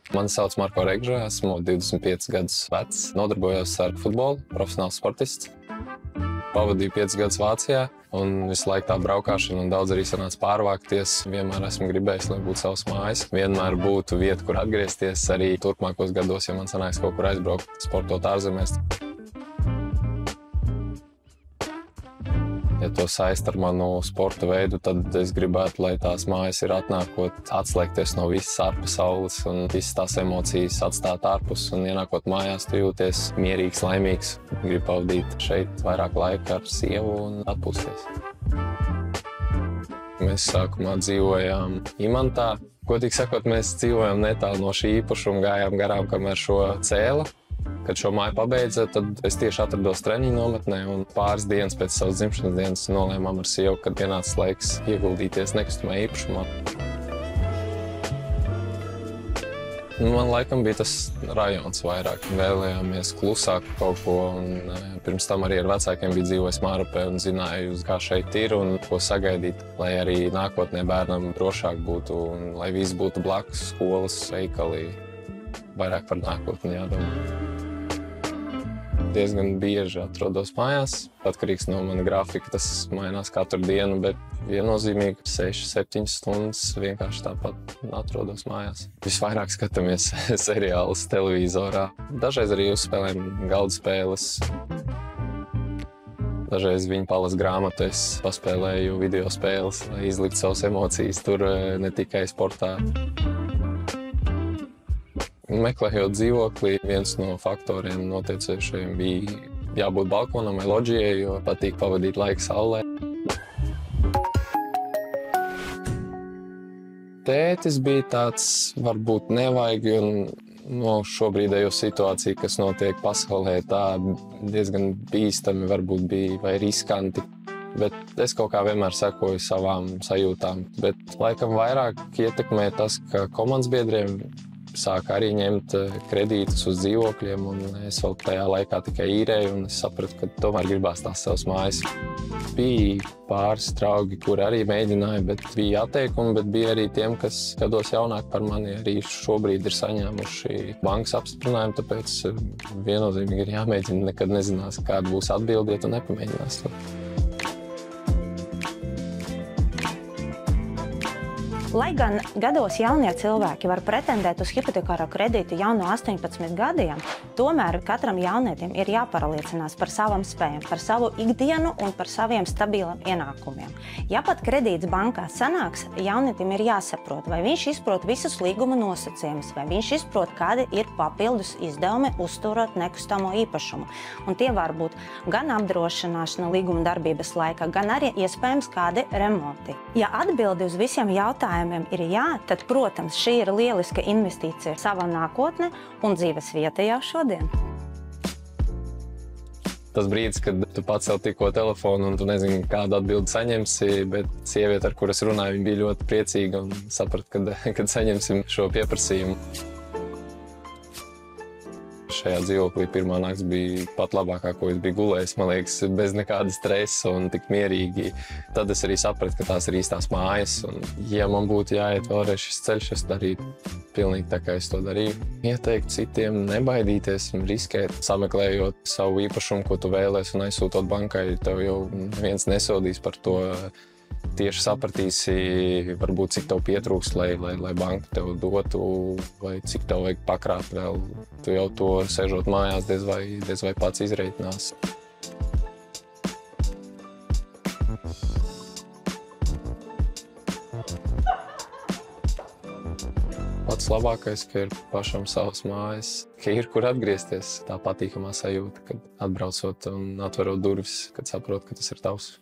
Mani sauc Marko Regža, esmu 25 gadus vecs, nodarbojos ar futbolu, profesionāls sportists. Pavadīju 5 gadus Vācijā un visu laiku tā braukšana un daudz arī sanāca pārvākties. Vienmēr esmu gribējis, lai būtu savas mājas. Vienmēr būtu vieta, kur atgriezties arī turpmākos gados, ja man sanāks kaut kur aizbraukt, sportot ārzemēs. Ja to saist ar manu sporta veidu, tad es gribētu, lai tās mājas ir atnākot, atslēgties no visas ārpasaules un visas tās emocijas atstāt ārpus. Un ienākot mājās, tu jūties mierīgs, laimīgs. Gribu pavadīt šeit vairāk laika ar sievu un atpūsties. Mēs sākumā dzīvojām Imantā. Godīgi sakot, mēs dzīvojam netālu no šī īpašuma, gājām garām, kamēr šo cēla. Kad šo māju pabeidza, tad es tieši atrados treniņu nometnē un pāris dienas pēc savas dzimšanas dienas nolēmām ar sievu, kad pienācis laiks ieguldīties nekustamajā īpašumā. Man laikam bija tas rajons vairāk. Vēlējāmies klusāk kaut ko un pirms tam arī ar vecākiem bija dzīvojis Mārupē un zināju, kā šeit ir un ko sagaidīt, lai arī nākotnē bērnam drošāk būtu un lai viss būtu blakus, skolas, veikali. Vairāk par nākotni jādomā. Diezgan bieži atrodos mājās. Atkarīgs no mana grafika, tas mainās katru dienu, bet viennozīmīgi 6-7 stundas vienkārši tāpat atrodos mājās. Visvairāk skatāmies seriālus televizorā. Dažreiz arī uzspēlējam galda spēles. Dažreiz viņi palasa grāmatu, es paspēlēju video spēles, lai izliktu savas emocijas tur, ne tikai sportā. Meklējot dzīvokli, viens no faktoriem noteicējušajiem bija jābūt balkonam vai loģijai, jo patīk pavadīt laiku saulē. Tētis bija tāds, varbūt nevajag, un no šobrīdējo situāciju, kas notiek pasaulē, tā diezgan bīstami varbūt bija vai riskanti. Bet es kaut kā vienmēr sekoju savām sajūtām. Bet laikam vairāk ietekmē tas, ka komandas biedriem sāka arī ņemt kredītus uz dzīvokļiem, un es vēl tajā laikā tikai īrēju, un es sapratu, ka tomēr gribās tās savas mājas. Bija pāris draugi, kuri arī mēģināja, bet bija atteikumi, bet bija arī tiem, kas gados jaunāk par mani arī šobrīd ir saņēmuši bankas apstiprinājumu, tāpēc viennozīmīgi ir jāmēģina, nekad nezinās, kāda būs atbilde, ja tu nepamēģinās to. Lai gan gados jaunie cilvēki var pretendēt uz hipotekāro kredītu jau no 18 gadiem, tomēr katram jaunietim ir jāpārliecinās par savām spējām, par savu ikdienu un par saviem stabiliem ienākumiem. Ja pat kredīts bankā sanāks, jaunietim ir jāsaprot, vai viņš izprot visus līguma nosacījumus, vai viņš izprot, kādi ir papildus izdevumi uzturot nekustamo īpašumu. Un tie var būt gan apdrošināšana līguma darbības laikā, gan arī iespējams kādi remonti. Ja atbildi uz visiem jautājumiem ir jā, tad, protams, šī ir lieliska investīcija savā nākotnē un dzīves vieta jau šodien. Tas brīdis, kad tu pacēli tikko telefonu un tu nezini, kādu atbildi saņemsi, bet sieviete, ar kuras runāju, viņa bija ļoti priecīga un saprata, kad saņemsim šo pieprasījumu. Šajā dzīvoklī pirmā nakts bija pat labākā, ko es biju gulējis, man liekas, bez nekāda stresa un tik mierīgi. Tad es arī sapratu, ka tās ir īstās mājas. Un, ja man būtu jāiet vēlreiz šis ceļš, es darītu pilnīgi tā, kā es to darīju. Ieteiktu citiem nebaidīties un riskēt, sameklējot savu īpašumu, ko tu vēlies un aizsūtot bankai. Tev jau neviens nesodīs par to. Tieši sapratīsi, varbūt, cik tev pietrūkst, lai banka tev dotu, vai cik tev vajag pakrāt vēl. Tu jau to sēžot mājās, diez vai pats izreikinās. Pats labākais, ka ir pašam savas mājas, ka ir kur atgriezties. Tā patīkamā sajūta, kad atbraucot un atverot durvis, kad saprot, ka tas ir tavs.